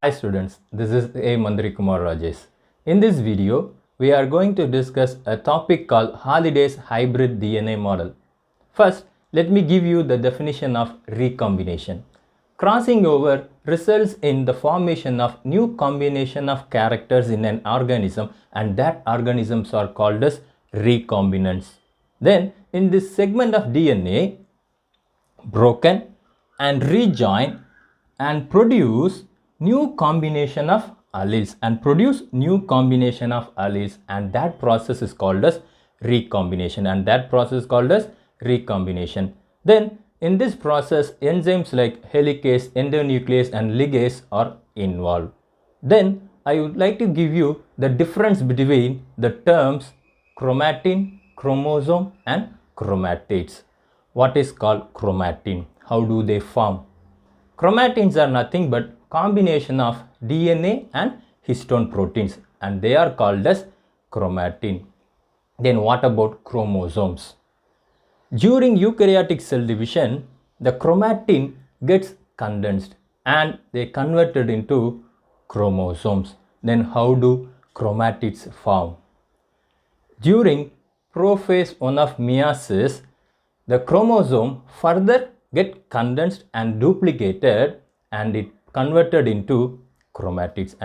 Hi students, this is A. Mandri Kumar Rajesh. In this video, we are going to discuss a topic called Halliday's hybrid DNA model. First, let me give you the definition of recombination. Crossing over results in the formation of new combination of characters in an organism, and that organisms are called as recombinants. Then, in this segment of DNA, broken and rejoin and produce new combination of alleles and that process is called as recombination Then in this process enzymes like helicase, endonuclease and ligase are involved. Then I would like to give you the difference between the terms chromatin, chromosome and chromatids. What is called chromatin? How do they form? Chromatins are nothing but combination of DNA and histone proteins, and they are called as chromatin. Then what about chromosomes? During eukaryotic cell division, the chromatin gets condensed and they converted into chromosomes. Then how do chromatids form? During prophase 1 of meiosis, the chromosome further get condensed and duplicated and it converted into chromatids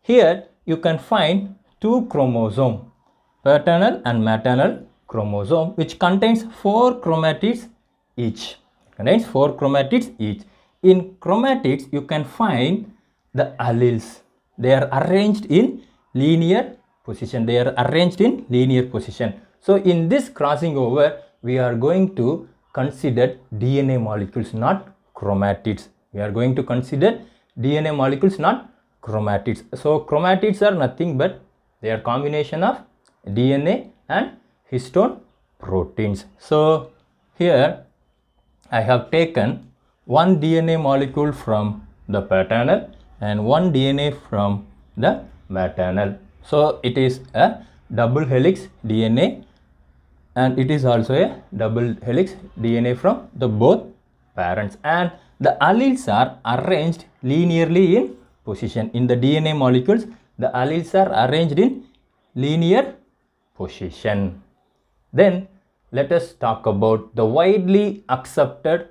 Here you can find two chromosomes, paternal and maternal chromosome, which contains 4 chromatids each. In chromatids you can find the alleles. They are arranged in linear position. So in this crossing over, we are going to consider DNA molecules, not chromatids. So chromatids are nothing but they are combination of DNA and histone proteins. So here I have taken one DNA molecule from the paternal and one DNA from the maternal. So it is a double helix DNA, and it is also a double helix DNA from the both parents, and the alleles are arranged linearly in position. In the DNA molecules, the alleles are arranged in linear position. Then let us talk about the widely accepted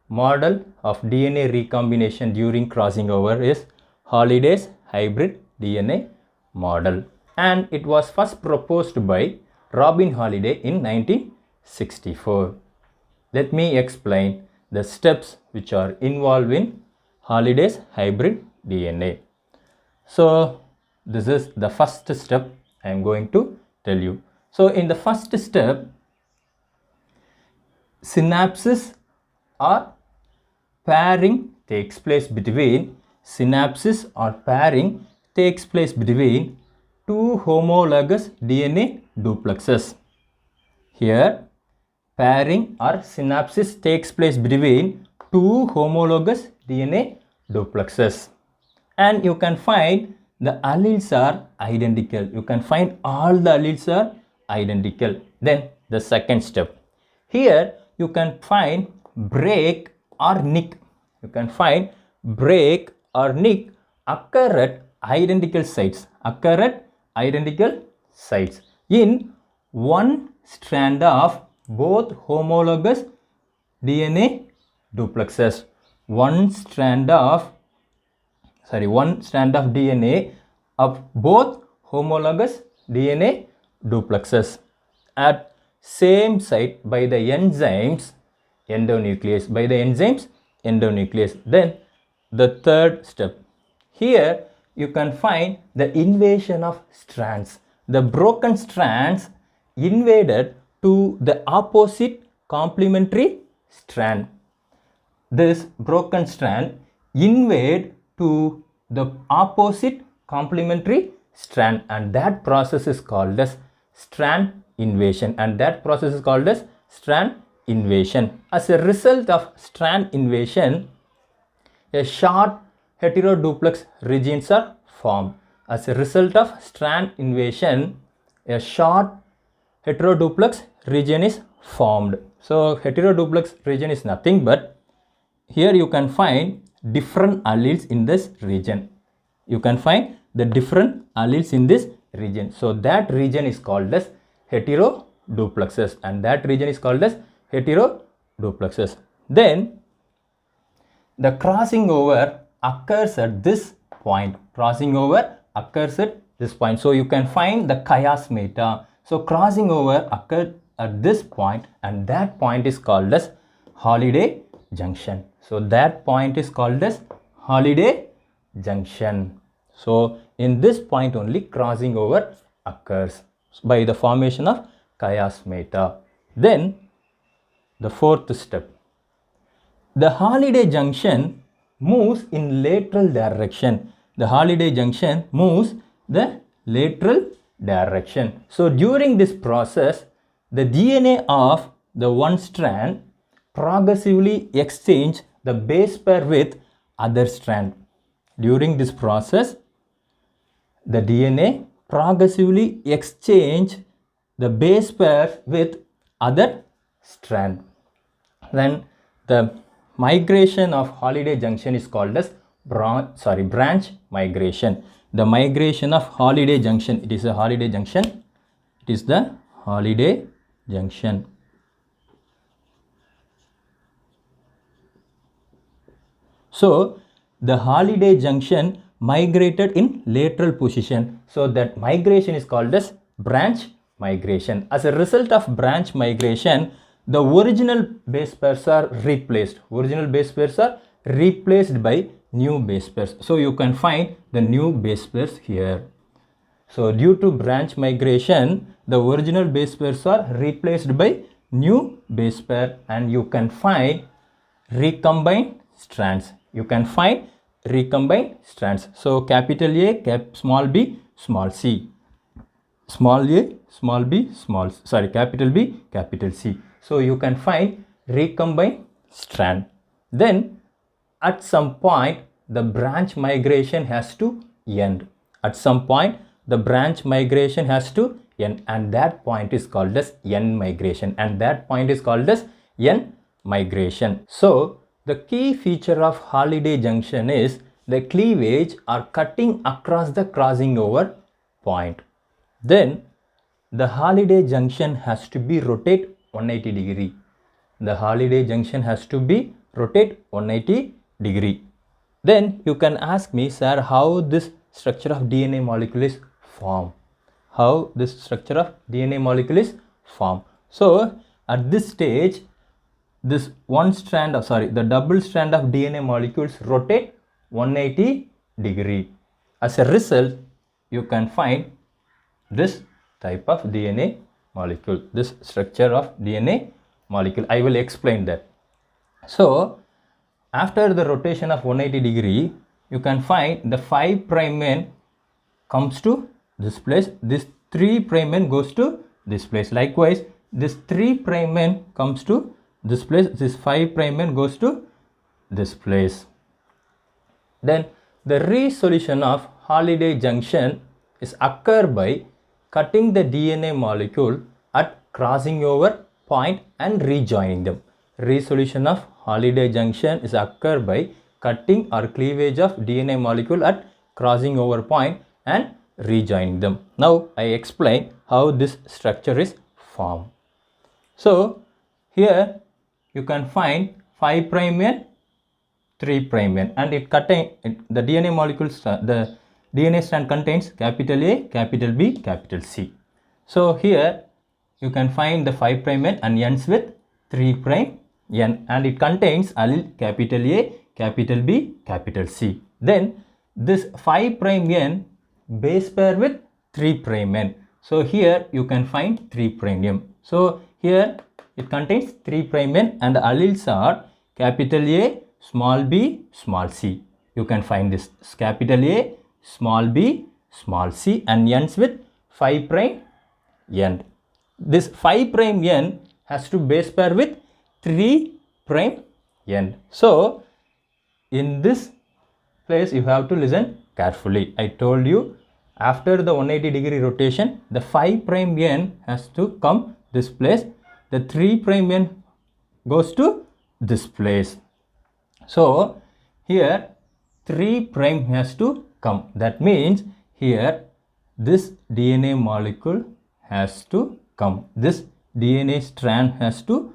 model of DNA recombination during crossing over is Halliday's hybrid DNA model, and it was first proposed by Robin Halliday in 1964. Let me explain the steps which are involved in Halliday's hybrid DNA. So this is the first step I am going to tell you. So in the first step, synapses or pairing takes place between two homologous DNA duplexes. Here, pairing or synapsis takes place between two homologous DNA duplexes. And you can find the alleles are identical. All the alleles are identical. Then the second step. Here, you can find break or nick. Occur at identical sites. In one strand of both homologous DNA duplexes. One strand of DNA of both homologous DNA duplexes at same site by the enzymes endonuclease. Then the third step. Here you can find the invasion of strands. The broken strands invaded to the opposite complementary strand. This broken strand invade to the opposite complementary strand, and that process is called as strand invasion. As a result of strand invasion, a short heteroduplex regions are formed. A short heteroduplex region is formed. So heteroduplex region is nothing but here you can find different alleles in this region. You can find the different alleles in this region. So that region is called as heteroduplexes, and that region is called as heteroduplexes. Then the crossing over occurs at this point. Crossing over occurs at this point. So you can find the chiasmata. So crossing over occurs at this point, and that point is called as Holliday junction. So that point is called as Holliday junction. So in this point only crossing over occurs by the formation of chiasmata. Then the fourth step. The Holliday junction moves in lateral direction. The Holliday junction moves the lateral direction. So during this process, the DNA of the one strand progressively exchange the base pair with other strand. During this process, the DNA progressively exchange the base pair with other strand. Then the migration of Holliday junction is called as branch migration. The migration of Holliday junction, it is a Holliday junction. It is the Holliday junction. So the Holliday junction migrated in lateral position. So that migration is called as branch migration. As a result of branch migration, the original base pairs are replaced. Original base pairs are replaced by new base pairs. So you can find the new base pairs here. So due to branch migration, the original base pairs are replaced by new base pair, and you can find recombined strands. You can find recombined strands. So capital A, small b, small c. Small a, small b, capital B, capital C. So you can find recombined strand. Then at some point the branch migration has to end. At some point the branch migration has to end, and that point is called as end migration, and that point is called as end migration. So the key feature of Holliday junction is the cleavage or cutting across the crossing over point. Then the Holliday junction has to be rotate 180 degree. The Holliday junction has to be rotate 180 degree. Then you can ask me, sir, how this structure of DNA molecule is formed? How this structure of DNA molecule is formed? So at this stage, this the double strand of DNA molecules rotate 180 degree. As a result, you can find this type of DNA molecule, this structure of DNA molecule. I will explain that. So after the rotation of 180 degree, you can find the 5' end comes to this place, this 3' end goes to this place. Likewise, this 3' end comes to this place, this 5' end goes to this place. Then the resolution of Holliday junction is occur by cutting the DNA molecule at crossing over point and rejoining them. Resolution of Holliday junction is occur by cutting or cleavage of DNA molecule at crossing over point and rejoining them. Now I explain how this structure is formed. So here you can find 5' end, 3' end, and it contain the DNA molecules, the DNA strand contains capital A, capital B, capital C. So here you can find the 5' end and ends with 3' end, and it contains allele capital A, capital B, capital C. Then this 5' end base pair with 3' end. So here you can find 3' end. So here it contains 3' end, and the alleles are capital A, small b, small c. You can find this capital A, small b, small c, and ends with 5' end. This 5' end has to base pair with 3' end. So in this place you have to listen carefully. I told you after the 180 degree rotation, the 5' end has to come this place, the 3' end goes to this place. So here 3 prime has to come. That means here this DNA molecule has to come. This DNA strand has to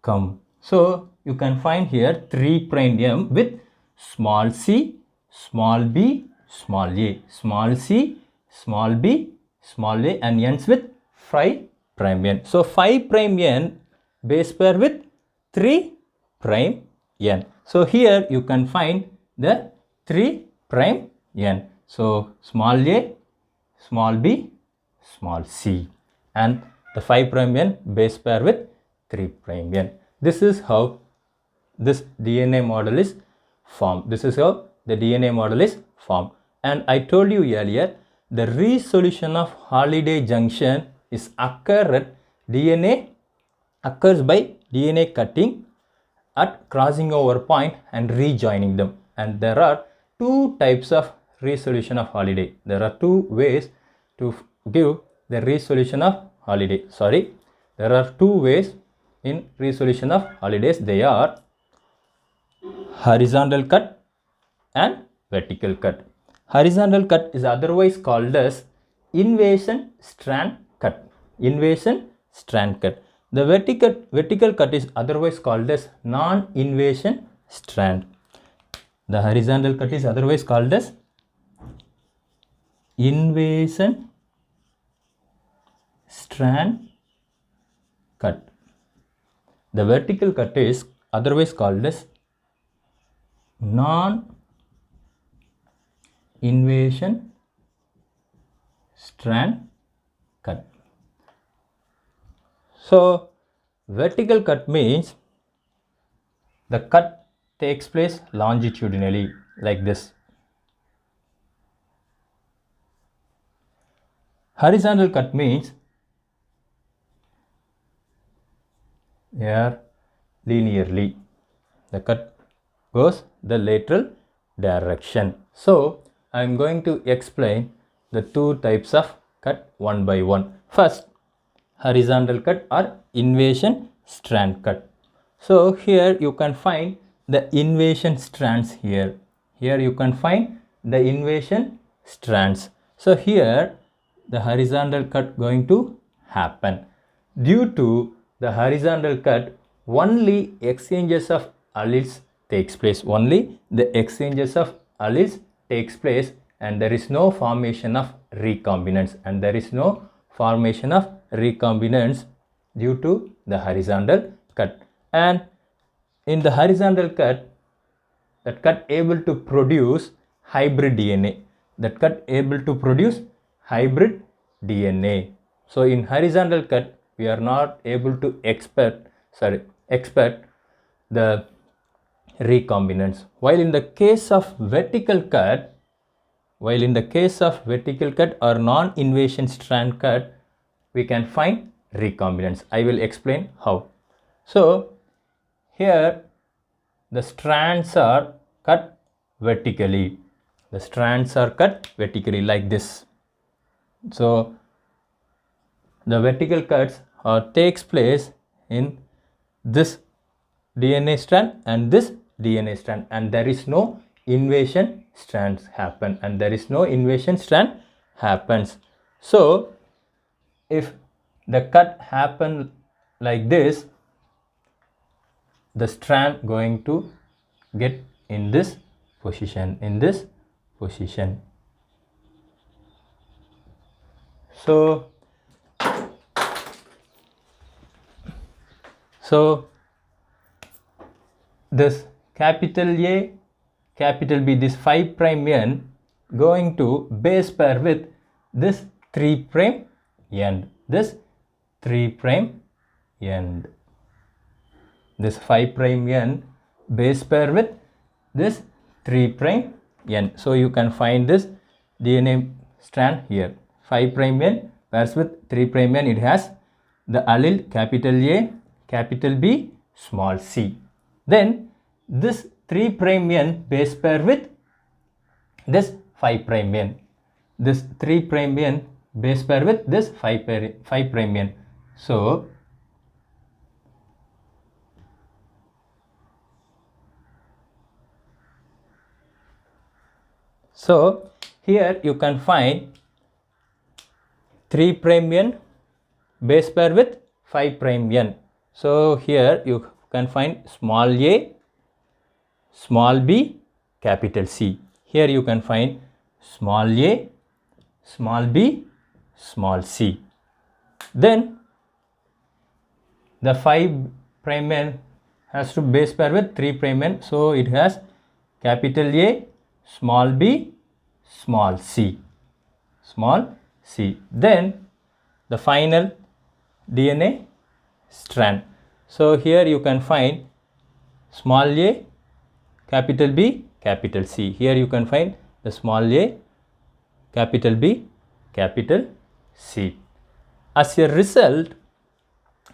come. So you can find here 3 prime M with small c, small b, small a, small c, small b, small a, and ends with 5 prime n. So 5 prime n base pair with 3 prime n. So here you can find the 3 prime n. So small a, small b, small c, and the 5 prime n base pair with 3 prime n. This is how this DNA model is formed. This is how the DNA model is formed. And I told you earlier, the resolution of Holliday junction is occurs by DNA cutting at crossing over point and rejoining them. And there are two types of resolution of Holliday. There are two ways to give the resolution of Holliday. There are two ways in resolution of Hollidays. They are horizontal cut and vertical cut. Horizontal cut is otherwise called as invasion strand cut. Invasion strand cut. The vertical cut is otherwise called as non-invasion strand. The horizontal cut is otherwise called as invasion strand cut. The vertical cut is otherwise called as non-invasion strand cut. So vertical cut means the cut takes place longitudinally like this. Horizontal cut means here linearly. The cut goes the lateral direction. So I am going to explain the two types of cut one by one. First, horizontal cut or invasion strand cut. So here you can find the invasion strands here. Here you can find the invasion strands. So here the horizontal cut going to happen. Due to the horizontal cut, only exchanges of alleles takes place. Only the exchanges of alleles takes place, and there is no formation of recombinants. And there is no formation of recombinants due to the horizontal cut. And in the horizontal cut, that cut able to produce hybrid DNA. That cut able to produce hybrid DNA. So in horizontal cut, we are not able to expect the recombinants. While in the case of vertical cut or non-invasion strand cut, we can find recombinants. I will explain how. So here the strands are cut vertically. The strands are cut vertically like this. So the vertical cuts takes place in this DNA strand and this DNA strand, and there is no invasion strands happen, and there is no invasion strand happens. So if the cut happen like this, the strand going to get in this position, So this capital A, capital B, this 5 prime N going to base pair with this 3 prime end. This 3 prime end. This 5 prime N base pair with this 3 prime N. So you can find this DNA strand here. 5 prime N pairs with 3 prime N. It has the allele capital A, capital B, small c. Then this 3 prime N base pair with this 5 prime N. This 3 prime N base pair with this 5 prime N. So So here you can find 3' n base pair with 5' n. So here you can find small a, small b, capital C. Here you can find small a, small b, small c. Then the 5' n has to base pair with 3' n. So it has capital A, small b, small c. Small c. Then the final DNA strand. So here you can find small a, capital B, capital C. Here you can find the small a, capital B, capital C. As a result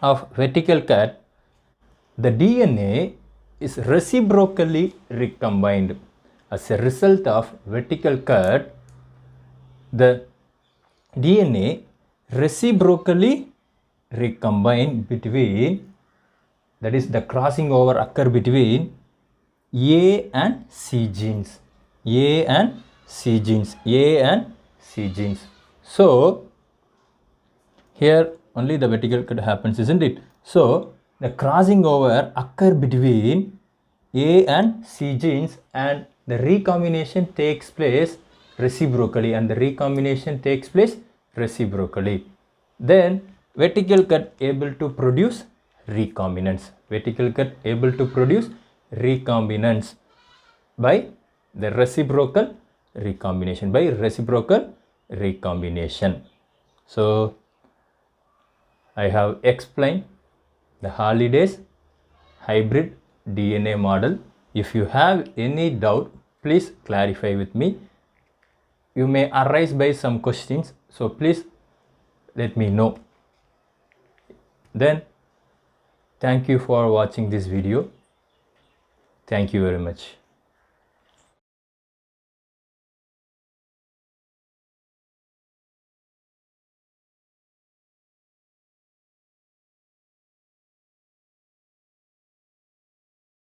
of vertical cut, the DNA is reciprocally recombined. As a result of vertical cut, the DNA reciprocally recombine between, that is the crossing over occur between A and C genes. A and C genes. A and C genes. So here only the vertical cut happens, isn't it? So the crossing over occur between A and C genes, and the recombination takes place reciprocally, Then vertical cut able to produce recombinants. By the reciprocal recombination. So I have explained the Holidays hybrid DNA model. If you have any doubt, please clarify with me. You may arise by some questions, so please let me know. Then thank you for watching this video. Thank you very much.